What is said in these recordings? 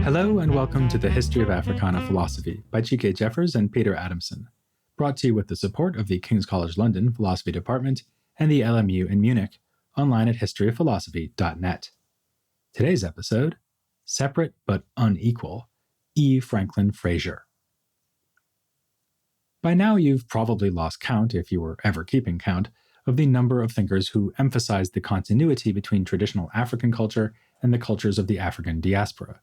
Hello and welcome to the History of Africana Philosophy by G.K. Jeffers and Peter Adamson, brought to you with the support of the King's College London Philosophy Department and the LMU in Munich, online at historyofphilosophy.net. Today's episode, Separate but Unequal, E. Franklin Frazier. By now you've probably lost count, if you were ever keeping count, of the number of thinkers who emphasized the continuity between traditional African culture and the cultures of the African diaspora.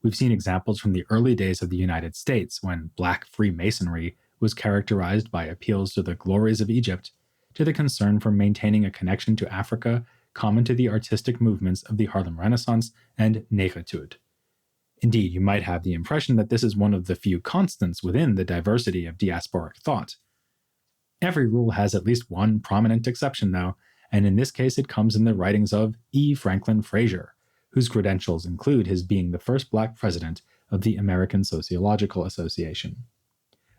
We've seen examples from the early days of the United States when Black Freemasonry was characterized by appeals to the glories of Egypt, to the concern for maintaining a connection to Africa common to the artistic movements of the Harlem Renaissance and Negritude. Indeed, you might have the impression that this is one of the few constants within the diversity of diasporic thought. Every rule has at least one prominent exception, though, and in this case it comes in the writings of E. Franklin Frazier, whose credentials include his being the first Black president of the American Sociological Association.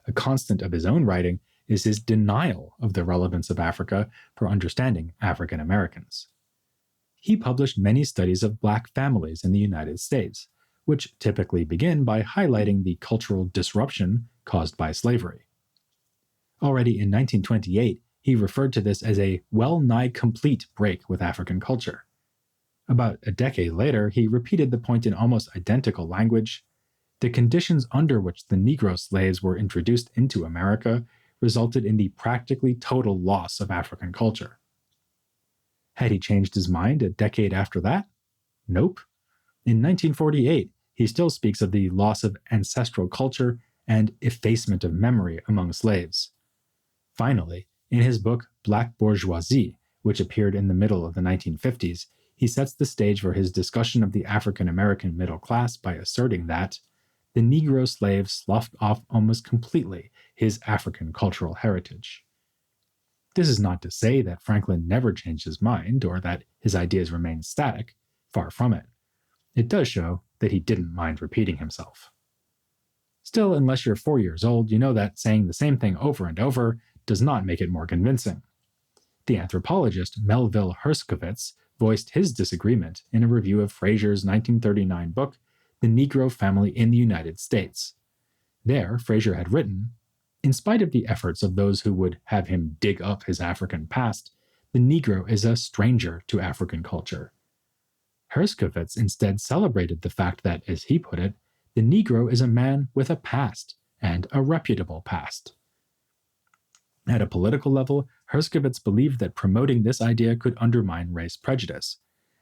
A constant of his own writing is his denial of the relevance of Africa for understanding African Americans. He published many studies of Black families in the United States, which typically begin by highlighting the cultural disruption caused by slavery. Already in 1928, he referred to this as a well-nigh complete break with African culture. About a decade later, he repeated the point in almost identical language. The conditions under which the Negro slaves were introduced into America resulted in the practically total loss of African culture. Had he changed his mind a decade after that? Nope. In 1948, he still speaks of the loss of ancestral culture and effacement of memory among slaves. Finally, in his book Black Bourgeoisie, which appeared in the middle of the 1950s, he sets the stage for his discussion of the African American middle class by asserting that the Negro slave sloughed off almost completely his African cultural heritage. This is not to say that Franklin never changed his mind or that his ideas remained static. Far from it. It does show that he didn't mind repeating himself. Still, unless you're 4 years old, you know that saying the same thing over and over does not make it more convincing. The anthropologist Melville Herskovits voiced his disagreement in a review of Frazier's 1939 book, The Negro Family in the United States. There, Frazier had written, "In spite of the efforts of those who would have him dig up his African past, the Negro is a stranger to African culture." Herskovits instead celebrated the fact that, as he put it, the Negro is a man with a past, and a reputable past. At a political level, Herskovits believed that promoting this idea could undermine race prejudice,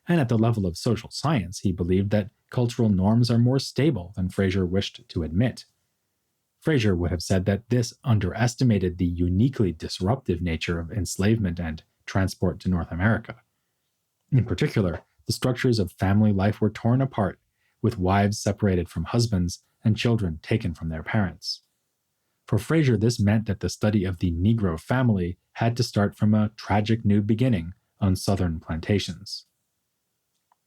and at the level of social science, he believed that cultural norms are more stable than Frazier wished to admit. Frazier would have said that this underestimated the uniquely disruptive nature of enslavement and transport to North America. In particular, the structures of family life were torn apart, with wives separated from husbands and children taken from their parents. For Frazier, this meant that the study of the Negro family had to start from a tragic new beginning on southern plantations.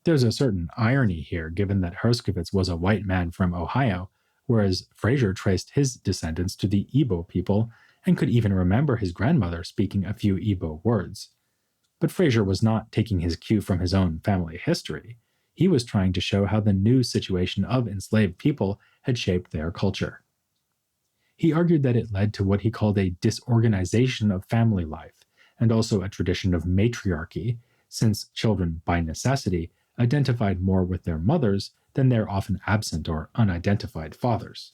There's a certain irony here, given that Herskovits was a white man from Ohio, whereas Frazier traced his descendants to the Igbo people and could even remember his grandmother speaking a few Igbo words. But Frazier was not taking his cue from his own family history. He was trying to show how the new situation of enslaved people had shaped their culture. He argued that it led to what he called a disorganization of family life, and also a tradition of matriarchy, since children, by necessity, identified more with their mothers than their often absent or unidentified fathers.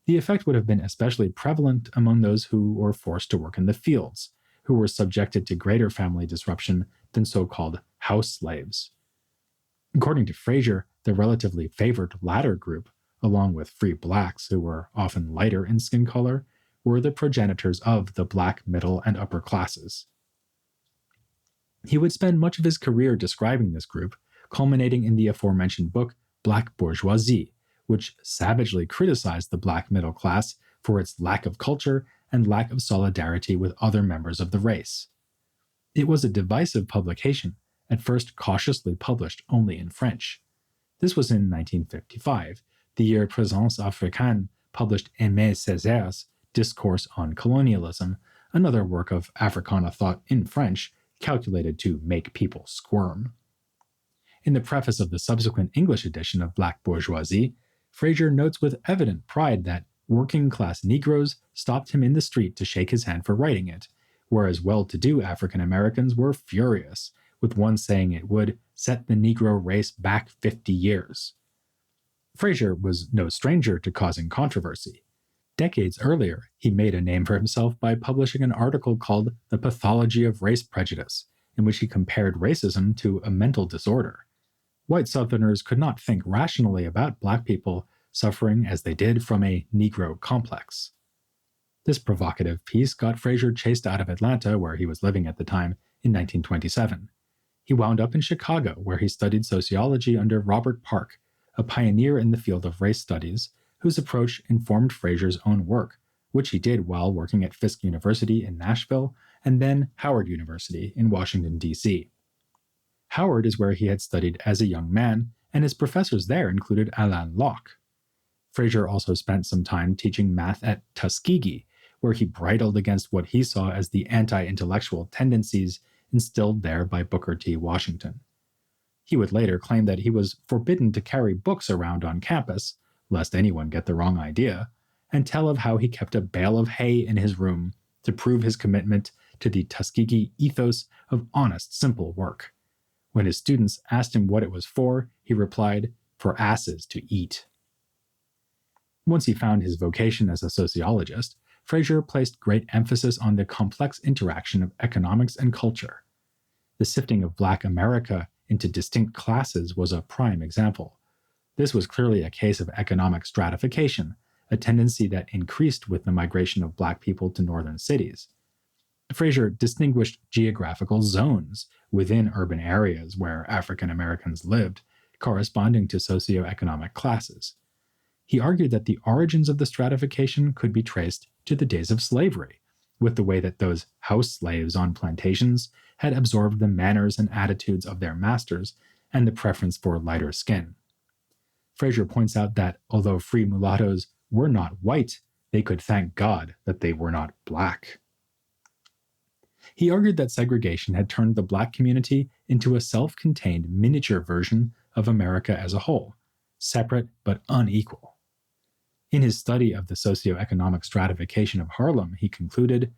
The effect would have been especially prevalent among those who were forced to work in the fields, who were subjected to greater family disruption than so-called house slaves. According to Frazier, the relatively favored latter group, along with free blacks who were often lighter in skin color, were the progenitors of the black middle and upper classes. He would spend much of his career describing this group, culminating in the aforementioned book Black Bourgeoisie, which savagely criticized the black middle class for its lack of culture and lack of solidarity with other members of the race. It was a divisive publication, at first cautiously published only in French. This was in 1955, the year Présence Africaine published Aimé Césaire's Discourse on Colonialism, another work of Africana thought in French, calculated to make people squirm. In the preface of the subsequent English edition of Black Bourgeoisie, Frazier notes with evident pride that working-class Negroes stopped him in the street to shake his hand for writing it, whereas well-to-do African Americans were furious, with one saying it would set the Negro race back 50 years. Frazier was no stranger to causing controversy. Decades earlier, he made a name for himself by publishing an article called The Pathology of Race Prejudice, in which he compared racism to a mental disorder. White Southerners could not think rationally about Black people suffering as they did from a Negro complex. This provocative piece got Frazier chased out of Atlanta, where he was living at the time, in 1927. He wound up in Chicago, where he studied sociology under Robert Park, a pioneer in the field of race studies, whose approach informed Frazier's own work, which he did while working at Fisk University in Nashville and then Howard University in Washington, D.C. Howard is where he had studied as a young man, and his professors there included Alain Locke. Frazier also spent some time teaching math at Tuskegee, where he bridled against what he saw as the anti-intellectual tendencies instilled there by Booker T. Washington. He would later claim that he was forbidden to carry books around on campus, lest anyone get the wrong idea, and tell of how he kept a bale of hay in his room to prove his commitment to the Tuskegee ethos of honest, simple work. When his students asked him what it was for, he replied, "For asses to eat." Once he found his vocation as a sociologist, Frazier placed great emphasis on the complex interaction of economics and culture. The sifting of Black America into distinct classes was a prime example. This was clearly a case of economic stratification, a tendency that increased with the migration of Black people to northern cities. Frazier distinguished geographical zones within urban areas where African Americans lived, corresponding to socioeconomic classes. He argued that the origins of the stratification could be traced to the days of slavery, with the way that those house slaves on plantations had absorbed the manners and attitudes of their masters and the preference for lighter skin. Frazier points out that although free mulattoes were not white, they could thank God that they were not Black. He argued that segregation had turned the Black community into a self-contained miniature version of America as a whole, separate but unequal. In his study of the socioeconomic stratification of Harlem, he concluded,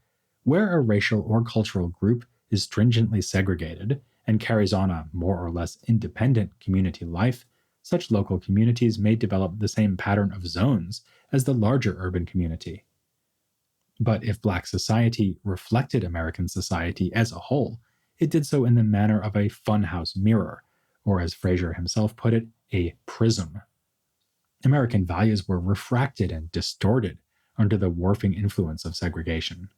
"Where a racial or cultural group is stringently segregated and carries on a more or less independent community life, such local communities may develop the same pattern of zones as the larger urban community. But if Black society reflected American society as a whole, it did so in the manner of a funhouse mirror, or as Frazier himself put it, a prism. American values were refracted and distorted under the warping influence of segregation."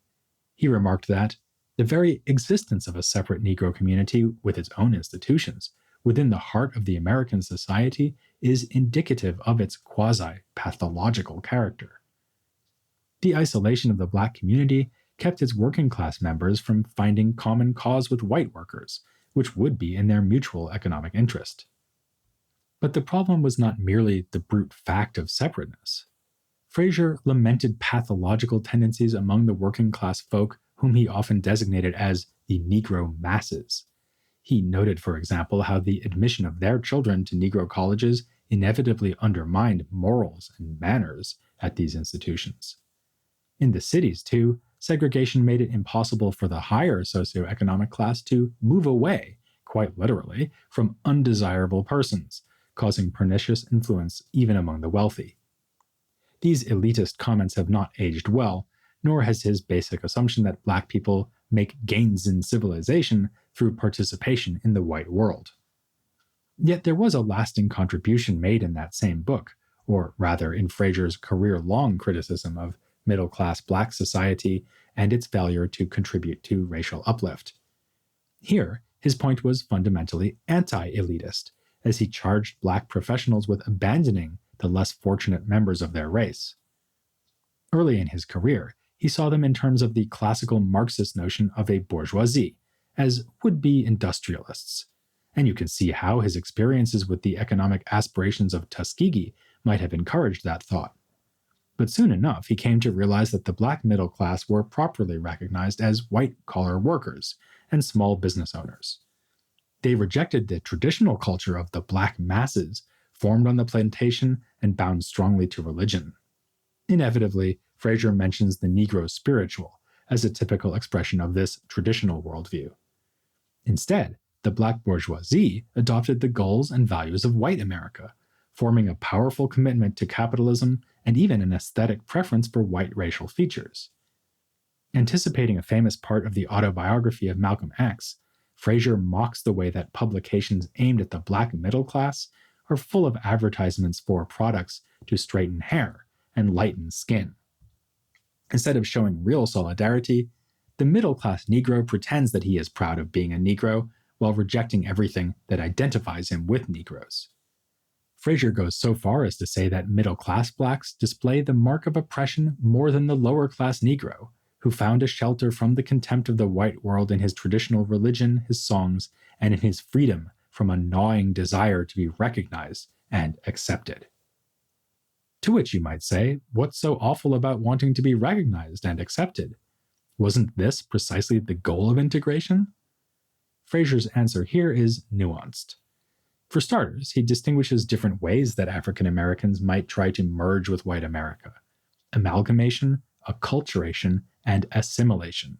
He remarked that the very existence of a separate Negro community with its own institutions within the heart of the American society is indicative of its quasi-pathological character. The isolation of the Black community kept its working-class members from finding common cause with white workers, which would be in their mutual economic interest. But the problem was not merely the brute fact of separateness. Frazier lamented pathological tendencies among the working-class folk whom he often designated as the Negro masses. He noted, for example, how the admission of their children to Negro colleges inevitably undermined morals and manners at these institutions. In the cities, too, segregation made it impossible for the higher socioeconomic class to move away, quite literally, from undesirable persons, causing pernicious influence even among the wealthy. These elitist comments have not aged well, nor has his basic assumption that Black people make gains in civilization through participation in the white world. Yet there was a lasting contribution made in that same book, or rather in Frazier's career-long criticism of middle-class Black society and its failure to contribute to racial uplift. Here, his point was fundamentally anti-elitist, as he charged Black professionals with abandoning the less fortunate members of their race. Early in his career, he saw them in terms of the classical Marxist notion of a bourgeoisie, as would-be industrialists, and you can see how his experiences with the economic aspirations of Tuskegee might have encouraged that thought. But soon enough, he came to realize that the black middle class were properly recognized as white-collar workers and small business owners. They rejected the traditional culture of the black masses formed on the plantation and bound strongly to religion. Inevitably, Frazier mentions the Negro spiritual as a typical expression of this traditional worldview. Instead, the black bourgeoisie adopted the goals and values of white America, forming a powerful commitment to capitalism and even an aesthetic preference for white racial features. Anticipating a famous part of the autobiography of Malcolm X, Frazier mocks the way that publications aimed at the black middle class are full of advertisements for products to straighten hair and lighten skin. Instead of showing real solidarity, the middle-class Negro pretends that he is proud of being a Negro while rejecting everything that identifies him with Negroes. Frazier goes so far as to say that middle-class blacks display the mark of oppression more than the lower-class Negro, who found a shelter from the contempt of the white world in his traditional religion, his songs, and in his freedom from a gnawing desire to be recognized and accepted. To which you might say, what's so awful about wanting to be recognized and accepted? Wasn't this precisely the goal of integration? Frazier's answer here is nuanced. For starters, he distinguishes different ways that African Americans might try to merge with white America: amalgamation, acculturation, and assimilation.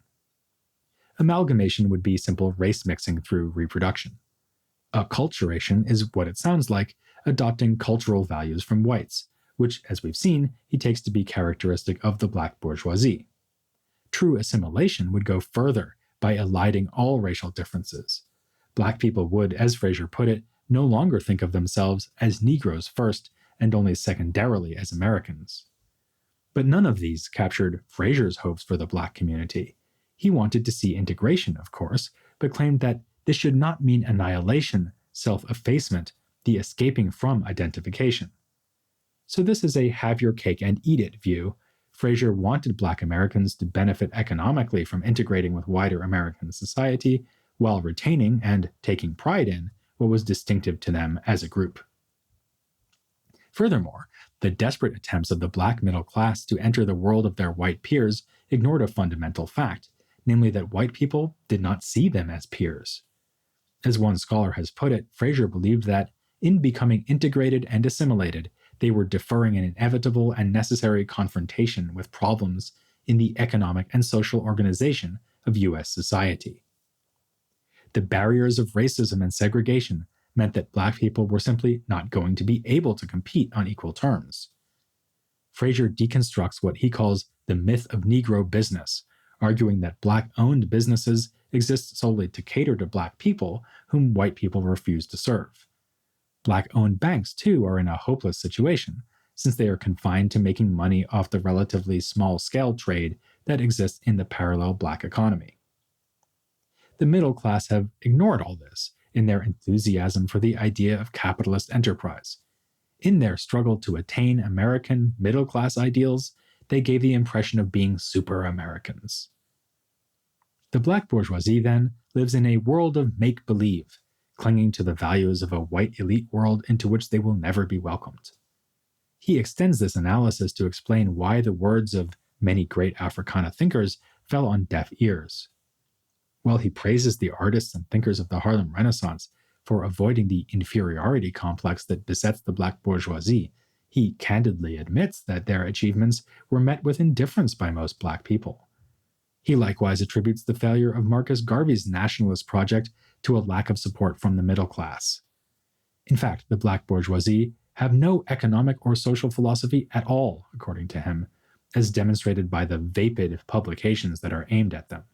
Amalgamation would be simple race mixing through reproduction. Acculturation is what it sounds like, adopting cultural values from whites, which, as we've seen, he takes to be characteristic of the black bourgeoisie. True assimilation would go further by eliding all racial differences. Black people would, as Frazier put it, no longer think of themselves as Negroes first and only secondarily as Americans. But none of these captured Frazier's hopes for the black community. He wanted to see integration, of course, but claimed that this should not mean annihilation, self-effacement, the escaping from identification. So this is a have-your-cake-and-eat-it view. Frazier wanted black Americans to benefit economically from integrating with wider American society, while retaining and taking pride in what was distinctive to them as a group. Furthermore, the desperate attempts of the black middle class to enter the world of their white peers ignored a fundamental fact, namely that white people did not see them as peers. As one scholar has put it, Frazier believed that, in becoming integrated and assimilated, they were deferring an inevitable and necessary confrontation with problems in the economic and social organization of U.S. society. The barriers of racism and segregation meant that black people were simply not going to be able to compete on equal terms. Frazier deconstructs what he calls the myth of Negro business, arguing that black-owned businesses exist solely to cater to black people whom white people refuse to serve. Black-owned banks, too, are in a hopeless situation, since they are confined to making money off the relatively small-scale trade that exists in the parallel black economy. The middle class have ignored all this in their enthusiasm for the idea of capitalist enterprise. In their struggle to attain American middle-class ideals, they gave the impression of being super-Americans. The black bourgeoisie, then, lives in a world of make-believe, clinging to the values of a white elite world into which they will never be welcomed. He extends this analysis to explain why the words of many great Africana thinkers fell on deaf ears. While he praises the artists and thinkers of the Harlem Renaissance for avoiding the inferiority complex that besets the black bourgeoisie, he candidly admits that their achievements were met with indifference by most black people. He likewise attributes the failure of Marcus Garvey's nationalist project to a lack of support from the middle class. In fact, the black bourgeoisie have no economic or social philosophy at all, according to him, as demonstrated by the vapid publications that are aimed at them.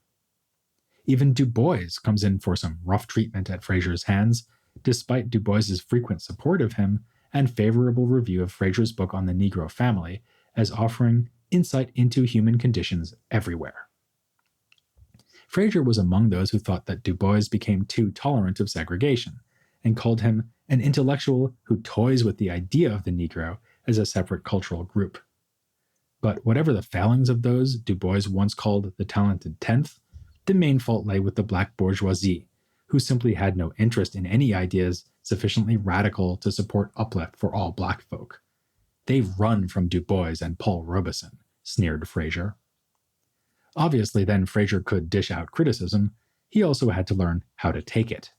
Even Du Bois comes in for some rough treatment at Frazier's hands, despite Du Bois's frequent support of him and favorable review of Frazier's book on the Negro family as offering insight into human conditions everywhere. Frazier was among those who thought that Du Bois became too tolerant of segregation, and called him an intellectual who toys with the idea of the Negro as a separate cultural group. But whatever the failings of those Du Bois once called the talented tenth, the main fault lay with the black bourgeoisie, who simply had no interest in any ideas sufficiently radical to support uplift for all black folk. They've run from Du Bois and Paul Robeson, sneered Frazier. Obviously, then Frazier could dish out criticism. He also had to learn how to take it.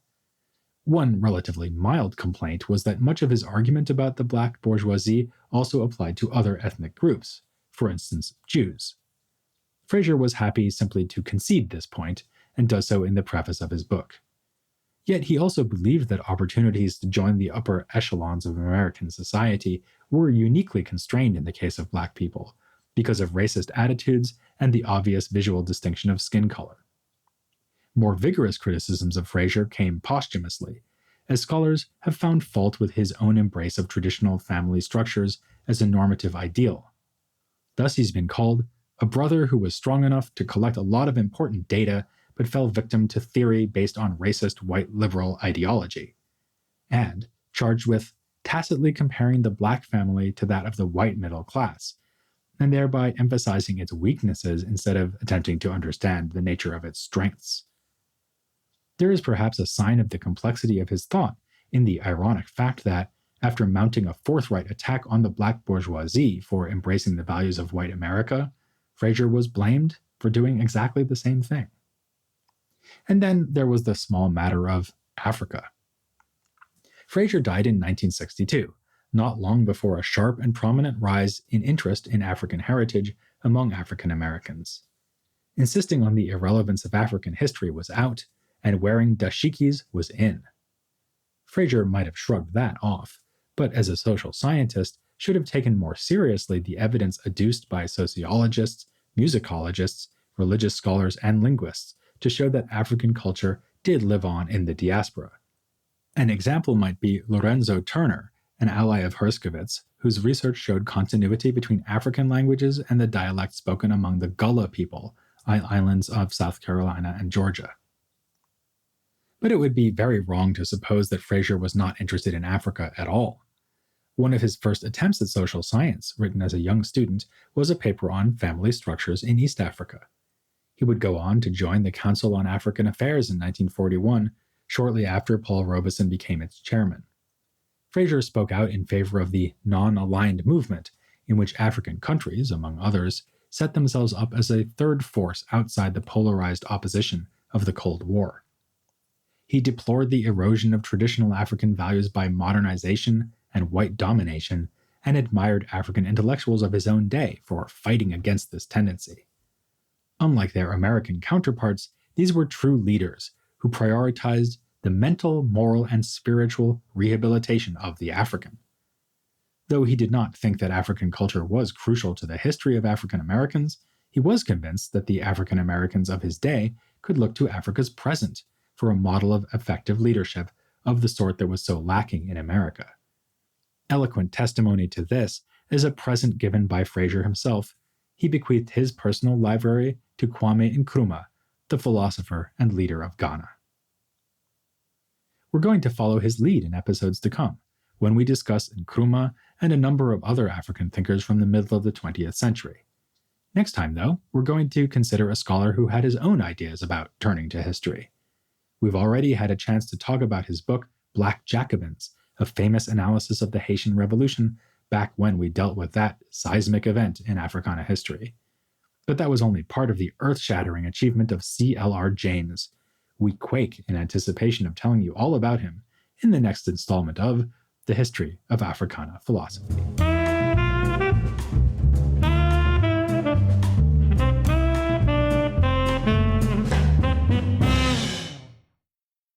One relatively mild complaint was that much of his argument about the black bourgeoisie also applied to other ethnic groups, for instance, Jews. Frazier was happy simply to concede this point, and does so in the preface of his book. Yet he also believed that opportunities to join the upper echelons of American society were uniquely constrained in the case of black people, because of racist attitudes and the obvious visual distinction of skin color. More vigorous criticisms of Frazier came posthumously, as scholars have found fault with his own embrace of traditional family structures as a normative ideal. Thus he's been called a brother who was strong enough to collect a lot of important data but fell victim to theory based on racist white liberal ideology, and charged with tacitly comparing the black family to that of the white middle class, and thereby emphasizing its weaknesses instead of attempting to understand the nature of its strengths. There is perhaps a sign of the complexity of his thought in the ironic fact that, after mounting a forthright attack on the black bourgeoisie for embracing the values of white America, Frazier was blamed for doing exactly the same thing. And then there was the small matter of Africa. Frazier died in 1962, not long before a sharp and prominent rise in interest in African heritage among African Americans. Insisting on the irrelevance of African history was out, and wearing dashikis was in. Frazier might have shrugged that off, but as a social scientist, should have taken more seriously the evidence adduced by sociologists, musicologists, religious scholars, and linguists to show that African culture did live on in the diaspora. An example might be Lorenzo Turner, an ally of Herskovits, whose research showed continuity between African languages and the dialects spoken among the Gullah people, islands of South Carolina and Georgia. But it would be very wrong to suppose that Frazier was not interested in Africa at all. One of his first attempts at social science, written as a young student, was a paper on family structures in East Africa. He would go on to join the Council on African Affairs in 1941, shortly after Paul Robeson became its chairman. Frazier spoke out in favor of the non-aligned movement, in which African countries, among others, set themselves up as a third force outside the polarized opposition of the Cold War. He deplored the erosion of traditional African values by modernization and white domination, and admired African intellectuals of his own day for fighting against this tendency. Unlike their American counterparts, these were true leaders who prioritized the mental, moral, and spiritual rehabilitation of the African. Though he did not think that African culture was crucial to the history of African Americans, he was convinced that the African Americans of his day could look to Africa's present for a model of effective leadership of the sort that was so lacking in America. Eloquent testimony to this is a present given by Frazier himself. He bequeathed his personal library to Kwame Nkrumah, the philosopher and leader of Ghana. We're going to follow his lead in episodes to come, when we discuss Nkrumah and a number of other African thinkers from the middle of the 20th century. Next time, though, we're going to consider a scholar who had his own ideas about turning to history. We've already had a chance to talk about his book, Black Jacobins, a famous analysis of the Haitian Revolution, back when we dealt with that seismic event in Africana history. But that was only part of the earth-shattering achievement of C.L.R. James. We quake in anticipation of telling you all about him in the next installment of The History of Africana Philosophy.